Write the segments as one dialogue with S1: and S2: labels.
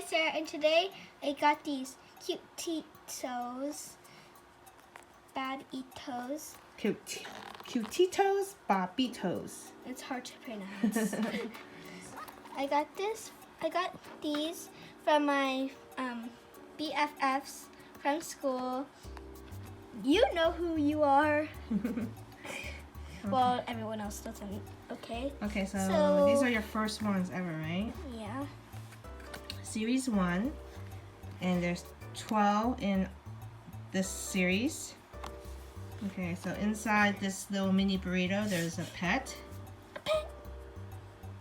S1: guys, Sarah, and today I got these Cutetitos Babitos.
S2: Cutetitos Babitos.
S1: It's hard to pronounce. I got these from my BFFs from school. You know who you are. Well, everyone else doesn't. Okay.
S2: Okay, so these are your first ones ever, right?
S1: Yeah.
S2: Series 1, and there's 12 in this series. Okay, so inside this little mini burrito, there's a pet.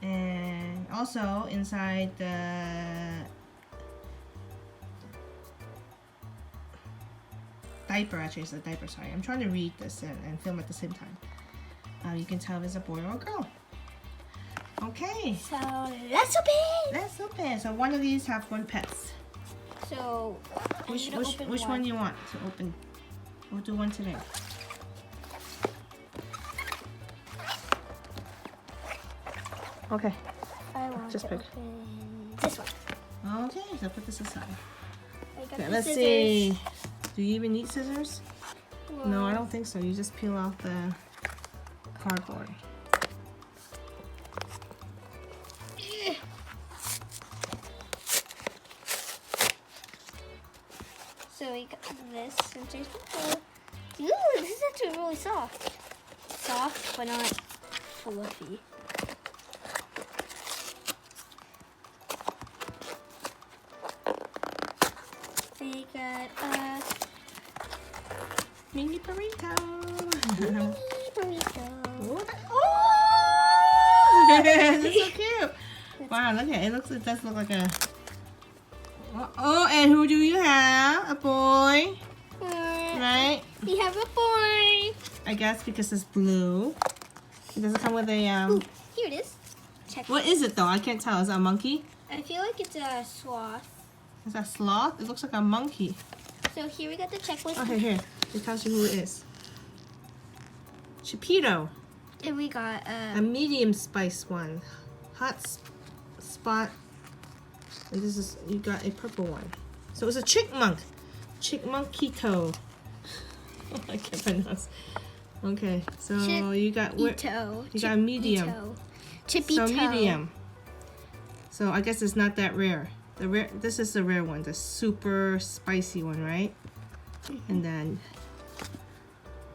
S2: And also inside the diaper, actually it's a diaper, sorry. I'm trying to read this and film at the same time. You can tell if it's a boy or a girl. Okay.
S1: So let's open.
S2: Let's open. So one of these have one pets.
S1: So
S2: which one do you want to open? We'll do one today. Okay.
S1: I want
S2: Just
S1: to
S2: pick.
S1: open this one.
S2: Okay, so put this aside. Okay,
S1: the
S2: let's
S1: scissors.
S2: see. Do you even need scissors?
S1: Well,
S2: No, I don't think so. You just peel off the cardboard.
S1: So we got this scissors. Ooh, this is actually really soft. Soft, but not fluffy. We got a
S2: Mini burrito.
S1: mini burrito.
S2: Oh! This is so cute. Wow, look at it. It does look like a. Oh, and who do you have? A boy, right?
S1: We have a boy.
S2: I guess because it's blue. It doesn't come with a
S1: Ooh, here it is. Check.
S2: What is it though? I can't tell. Is that a monkey?
S1: I feel like it's a sloth.
S2: Is that sloth? It looks like a monkey.
S1: So here we got the checklist.
S2: Okay, here. It tells you who it is. Chipito.
S1: And we got
S2: A medium spice one. Hot spot. And this is, you got a purple one. So it's a chickmunk. Chickmunkito. I can't pronounce. Okay, so you got
S1: Ito.
S2: You got a medium.
S1: Chipito.
S2: So medium. So I guess it's not that rare. This is the rare one, the super spicy one, right? And then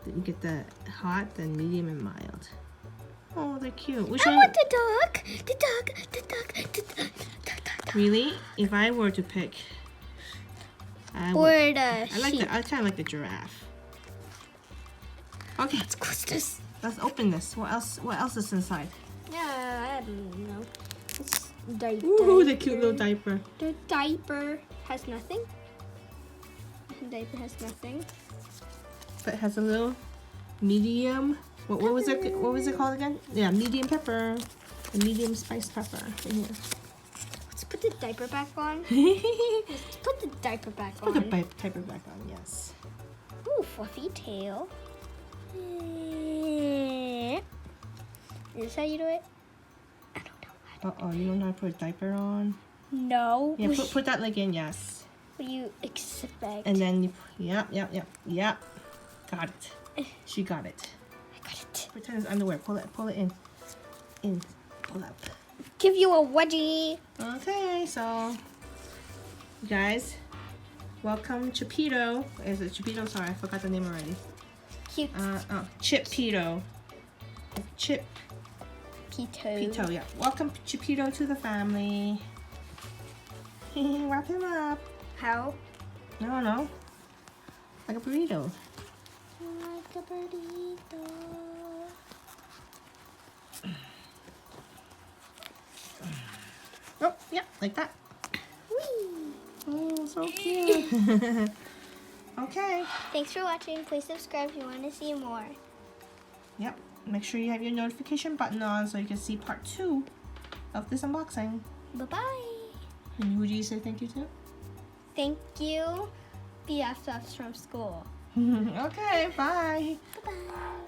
S2: you get the hot, then medium, and mild. Oh, they're cute. Which
S1: I
S2: one?
S1: want the dog. The dog. The dog. The dog.
S2: Really? If I were to pick, I
S1: Or
S2: would.
S1: the sheep.
S2: I kind of like the giraffe. Okay,
S1: Let's close this.
S2: let's open this. What else? What else is inside?
S1: Yeah, I don't know. It's diaper.
S2: Ooh, the cute little diaper.
S1: The diaper has nothing. The diaper has nothing.
S2: But it has a little medium. What was it? What was it called again? Yeah, medium pepper. The medium spiced pepper in here.
S1: Let's put the diaper back on. Let's put the diaper back
S2: Put the
S1: on.
S2: diaper back on. Yes.
S1: Ooh, fluffy tail. Is this how you do it? I don't know.
S2: You don't know how to put a diaper on?
S1: No.
S2: Yeah, put that leg in, yes.
S1: What do you expect?
S2: And then you, yep. Got it. She got it.
S1: I got it.
S2: Pretend it's underwear. Pull it in. Pull up.
S1: Give you a wedgie.
S2: Okay, so you guys, welcome Chipito. Is it Chipito? Sorry, I forgot the name already.
S1: Cute.
S2: Chipito. Pito, yeah. Welcome Chipito to the family. Wrap him up.
S1: How?
S2: I don't know. Like a burrito.
S1: Like a burrito.
S2: Oh, yeah, like that.
S1: Whee!
S2: Oh, so cute. Okay.
S1: Thanks for watching. Please subscribe if you want to see more.
S2: Yep. Make sure you have your notification button on so you can see part 2 of this unboxing.
S1: Bye-bye.
S2: And who do you say thank you to?
S1: Thank you, BFFs from school.
S2: Okay, bye.
S1: Bye-bye.